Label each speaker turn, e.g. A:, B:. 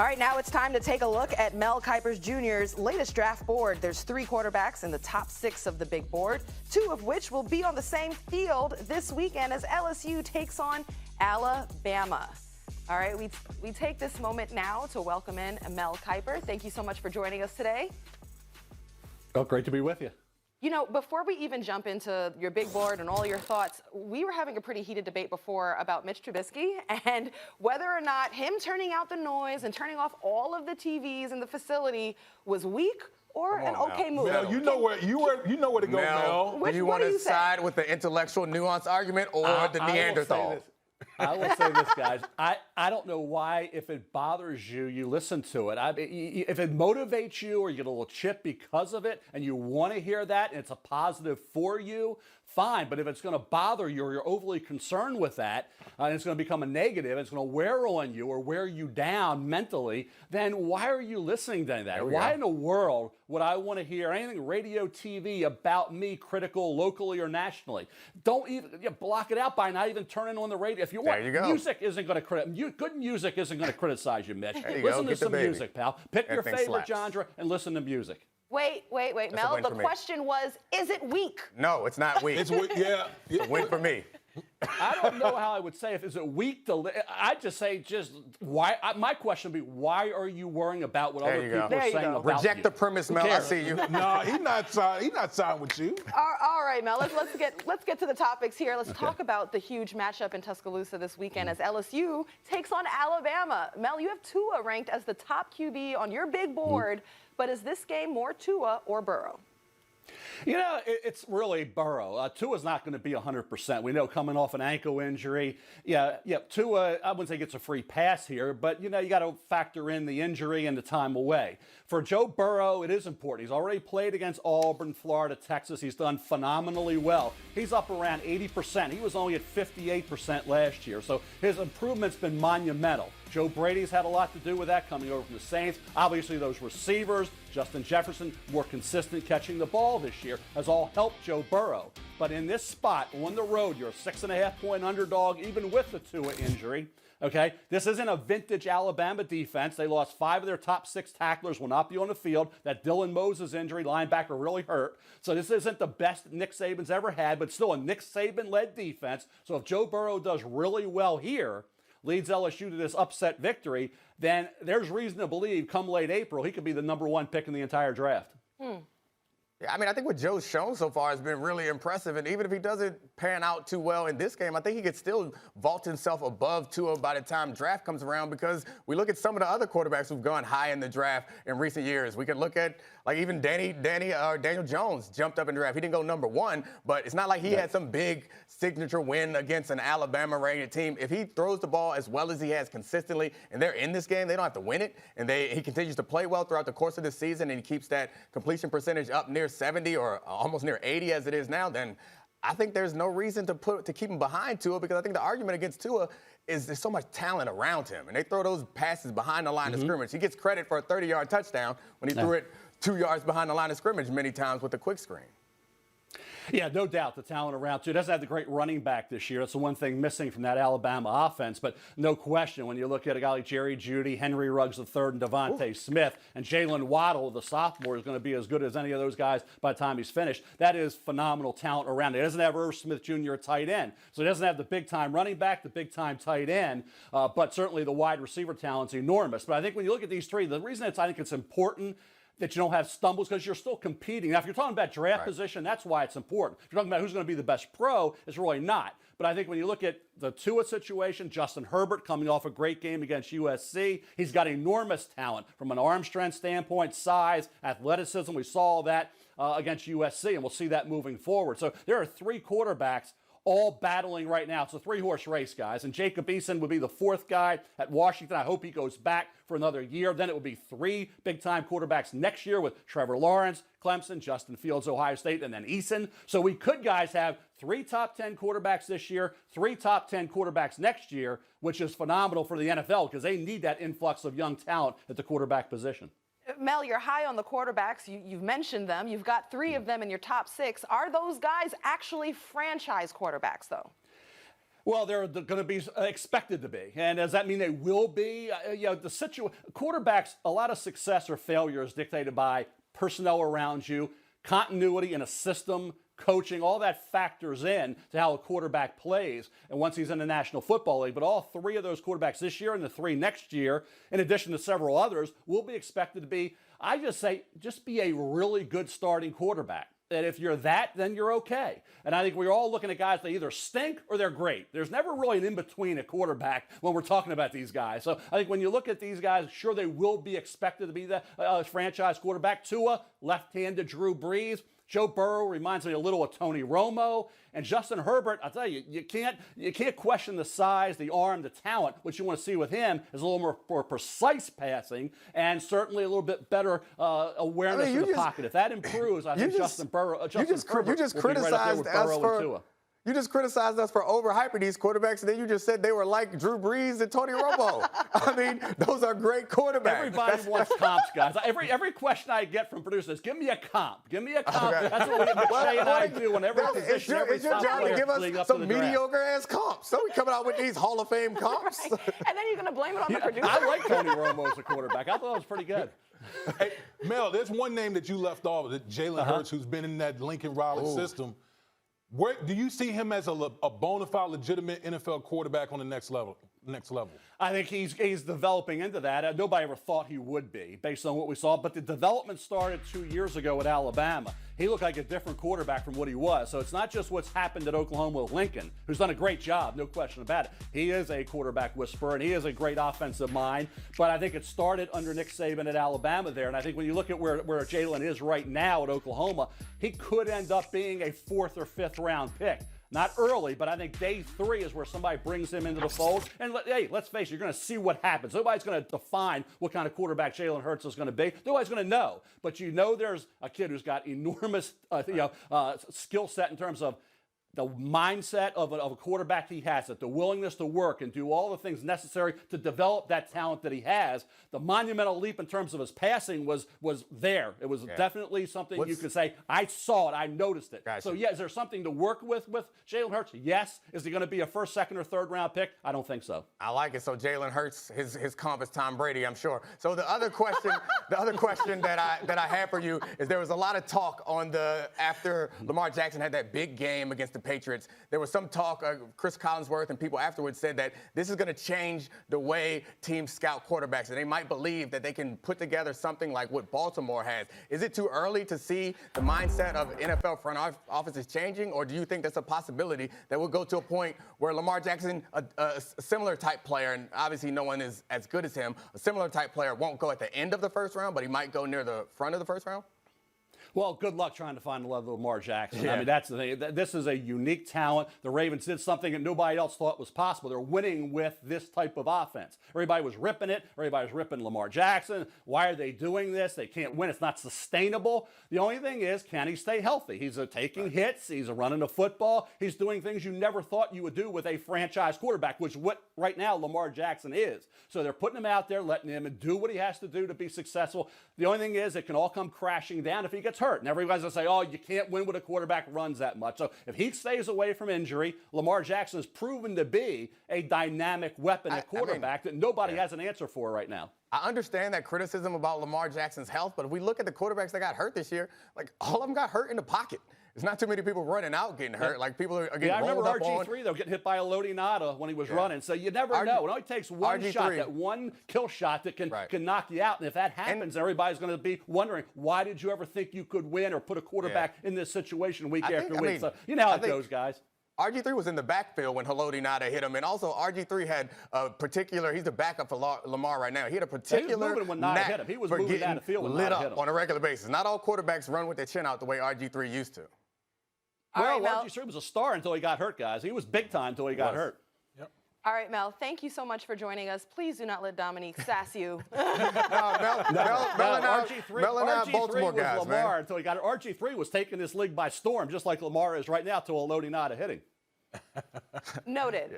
A: All right, now it's time to take a look at Mel Kiper Jr.'s latest draft board. There's 3 quarterbacks in the top 6 of the big board, 2 of which will be on the same field this weekend as LSU takes on Alabama. All right, we take this moment now to welcome in Mel Kiper. Thank you so much for joining us today.
B: Oh, great to be with you.
A: You know, before we even jump into your big board and all your thoughts, we were having a pretty heated debate before about Mitch Trubisky and whether or not him turning out the noise and turning off all of the TVs in the facility was weak or an okay move.
C: Mel, you know where to go, Mel.
A: Which,
D: do you want to side with the intellectual nuance argument or the Neanderthal?
B: I will say this, guys. I don't know why, if it bothers you, you listen to it. If it motivates you or you get a little chip because of it and you want to hear that and it's a positive for you, fine. But if it's going to bother you or you're overly concerned with that and it's going to become a negative, it's going to wear on you or wear you down mentally, then why are you listening to that? Why in the world would I want to hear anything radio, TV about me critical locally or nationally? Don't even block it out by not even turning on the radio. If you want, music isn't going to good music isn't going to criticize you, Mitch. Listen to some music, pal. Pick your favorite genre and listen to music.
A: Wait, Mel. The question was, is it weak?
D: No, it's not weak.
C: It's weak, yeah.
D: It's a win for me.
B: I don't know how I would say is it weak to. I'd just say why. My question would be, why are you worrying about what other people are saying about
D: Reject
B: you?
D: the premise, Mel. I see you.
C: No, he's not siding with you.
A: All right, Mel. Let's get to the topics here. Let's talk about the huge matchup in Tuscaloosa this weekend as LSU takes on Alabama. Mel, you have Tua ranked as the top QB on your big board, but is this game more Tua or Burrow?
B: You know, it's really Burrow. Tua's not going to be 100%. We know coming off an ankle injury. Yeah, Tua, I wouldn't say gets a free pass here, but, you got to factor in the injury and the time away. For Joe Burrow, it is important. He's already played against Auburn, Florida, Texas. He's done phenomenally well. He's up around 80%. He was only at 58% last year, so his improvement's been monumental. Joe Brady's had a lot to do with that coming over from the Saints. Obviously, those receivers, Justin Jefferson, more consistent catching the ball this year, has all helped Joe Burrow. But in this spot, on the road, you're a 6.5-point underdog, even with the Tua injury. Okay, this isn't a vintage Alabama defense. They lost 5 of their top 6 tacklers, will not be on the field. That Dylan Moses injury, linebacker, really hurt. So this isn't the best Nick Saban's ever had, but still a Nick Saban-led defense. So if Joe Burrow does really well here, leads LSU to this upset victory, then there's reason to believe come late April, he could be the #1 pick in the entire draft.
D: Yeah, I mean, I think what Joe's shown so far has been really impressive. And even if he doesn't pan out too well in this game, I think he could still vault himself above Tua by the time draft comes around, because we look at some of the other quarterbacks who've gone high in the draft in recent years. We can look at, like, even Daniel Jones jumped up in the draft. He didn't go #1, but it's not like he had some big signature win against an Alabama-rated team. If he throws the ball as well as he has consistently, and they're in this game, they don't have to win it, and he continues to play well throughout the course of the season, and he keeps that completion percentage up near 70 or almost near 80 as it is now, then I think there's no reason to keep him behind Tua, because I think the argument against Tua is there's so much talent around him, and they throw those passes behind the line of scrimmage. He gets credit for a 30-yard touchdown when he threw it 2 yards behind the line of scrimmage many times with a quick screen.
B: Yeah, no doubt the talent around, too. It doesn't have the great running back this year. That's the one thing missing from that Alabama offense. But no question, when you look at a guy like Jerry Jeudy, Henry Ruggs III, and Devontae Smith, and Jalen Waddle, the sophomore, is going to be as good as any of those guys by the time he's finished. That is phenomenal talent around it. It doesn't have Irv Smith Jr. at tight end. So it doesn't have the big-time running back, the big-time tight end, but certainly the wide receiver talent's enormous. But I think when you look at these three, the reason I think it's important that you don't have stumbles, because you're still competing. Now, if you're talking about draft position, that's why it's important. If you're talking about who's going to be the best pro, it's really not. But I think when you look at the Tua situation, Justin Herbert coming off a great game against USC, he's got enormous talent from an arm strength standpoint, size, athleticism. We saw that against USC, and we'll see that moving forward. So there are 3 quarterbacks all battling right now. It's a 3-horse race, guys. And Jacob Eason would be the 4th guy at Washington. I hope he goes back for another year. Then it will be 3 big-time quarterbacks next year with Trevor Lawrence, Clemson, Justin Fields, Ohio State, and then Eason. So we could, guys, have 3 top 10 quarterbacks this year, 3 top 10 quarterbacks next year, which is phenomenal for the NFL because they need that influx of young talent at the quarterback position.
A: Mel, you're high on the quarterbacks. You've mentioned them. You've got 3 of them in your top 6. Are those guys actually franchise quarterbacks, though?
B: Well, they're going to be expected to be. And does that mean they will be? Quarterbacks, a lot of success or failure is dictated by personnel around you, continuity in a system, coaching, all that factors in to how a quarterback plays. And once he's in the National Football League, but all three of those quarterbacks this year and the three next year, in addition to several others, will be expected to be, I just say, just be a really good starting quarterback. And if you're that, then you're okay. And I think we're all looking at guys that either stink or they're great. There's never really an in-between at quarterback when we're talking about these guys. So I think when you look at these guys, sure, they will be expected to be the franchise quarterback. Tua, left-handed Drew Brees. Joe Burrow reminds me a little of Tony Romo. And Justin Herbert, I'll tell you, you can't question the size, the arm, the talent. What you want to see with him is a little more precise passing and certainly a little bit better awareness in the pocket. If that improves, I think Justin Herbert will be right up there with Burrow and Tua.
D: You just criticized us for overhyping these quarterbacks, and then you just said they were like Drew Brees and Tony Romo. I mean, those are great quarterbacks.
B: Everybody wants comps, guys. Every question I get from producers, give me a comp. Give me a comp. Okay. That's what Shay and I do on every position.
D: It's your job to give us some mediocre-ass comps. So we coming out with these Hall of Fame comps.
A: Right. And then you're going to blame it on the producer.
B: I like Tony Romo as a quarterback. I thought it was pretty good.
C: Hey, Mel, there's one name that you left off, Jalen Hurts, who's been in that Lincoln Riley system. Where do you see him as a bona fide, legitimate NFL quarterback on the next level? I
B: think he's developing into that. Nobody ever thought he would be, based on what we saw. But the development started 2 years ago at Alabama. He looked like a different quarterback from what he was. So it's not just what's happened at Oklahoma with Lincoln, who's done a great job, no question about it. He is a quarterback whisperer, and he is a great offensive mind. But I think it started under Nick Saban at Alabama there. And I think when you look at where Jalen is right now at Oklahoma, he could end up being a 4th or 5th round pick. Not early, but I think day 3 is where somebody brings him into the fold. And hey, let's face it, you're going to see what happens. Nobody's going to define what kind of quarterback Jalen Hurts is going to be. Nobody's going to know. But you know there's a kid who's got enormous skill set in terms of the mindset of a quarterback he has, the willingness to work and do all the things necessary to develop that talent that he has. The monumental leap in terms of his passing was there. It was definitely something you could say, I saw it, I noticed it. Gotcha. So, yeah, is there something to work with Jalen Hurts? Yes. Is he going to be a 1st, 2nd, or 3rd round pick? I don't think so.
D: I like it. So Jalen Hurts, his comp is Tom Brady, I'm sure. So the other question, that I have for you is there was a lot of talk after Lamar Jackson had that big game against the Patriots. There was some talk, Chris Collinsworth and people afterwards said that this is going to change the way teams scout quarterbacks, and they might believe that they can put together something like what Baltimore has. Is it too early to see the mindset of NFL front offices changing, or do you think that's a possibility that we'll go to a point where Lamar Jackson, a similar type player, and obviously no one is as good as him, a similar type player won't go at the end of the 1st round, but he might go near the front of the 1st round?
B: Well, good luck trying to find the level of Lamar Jackson. Yeah. I mean, that's the thing. This is a unique talent. The Ravens did something that nobody else thought was possible. They're winning with this type of offense. Everybody was ripping it. Everybody was ripping Lamar Jackson. Why are they doing this? They can't win. It's not sustainable. The only thing is, can he stay healthy? He's taking hits. He's running the football. He's doing things you never thought you would do with a franchise quarterback, which what right now Lamar Jackson is. So they're putting him out there, letting him do what he has to do to be successful. The only thing is, it can all come crashing down if he gets hurt. And everybody's going to say, oh, you can't win with a quarterback runs that much. So if he stays away from injury, Lamar Jackson has proven to be a dynamic weapon at quarterback that nobody has an answer for right now.
D: I understand that criticism about Lamar Jackson's health, but if we look at the quarterbacks that got hurt this year, like all of them got hurt in the pocket. There's not too many people running out getting hurt. Like people are getting rolled up on.
B: I remember RG3 though getting hit by a Lodi Nada when he was running. So you never know. It only takes one shot, that one kill shot that can knock you out. And if that happens, everybody's going to be wondering, why did you ever think you could win or put a quarterback in this situation week after week? So you know how it goes, guys.
D: RG3 was in the backfield when Haloti Nada hit him, and also RG3 had a particular. He's the backup for Lamar right now. He had a particular.
B: He was moving when Nada hit him. He was moving down the field when Nada hit him
D: on a regular basis. Not all quarterbacks run with their chin out the way RG3 used to.
B: Well, RG3 was a star until he got hurt, guys. He was big time until he got hurt.
A: Yep. All right, Mel, thank you so much for joining us. Please do not let Dominique sass you.
D: Mel and I Baltimore guys,
B: was Lamar until he got it. RG3 was taking this league by storm, just like Lamar is right now, till a Lodi Nada hitting.
A: Noted.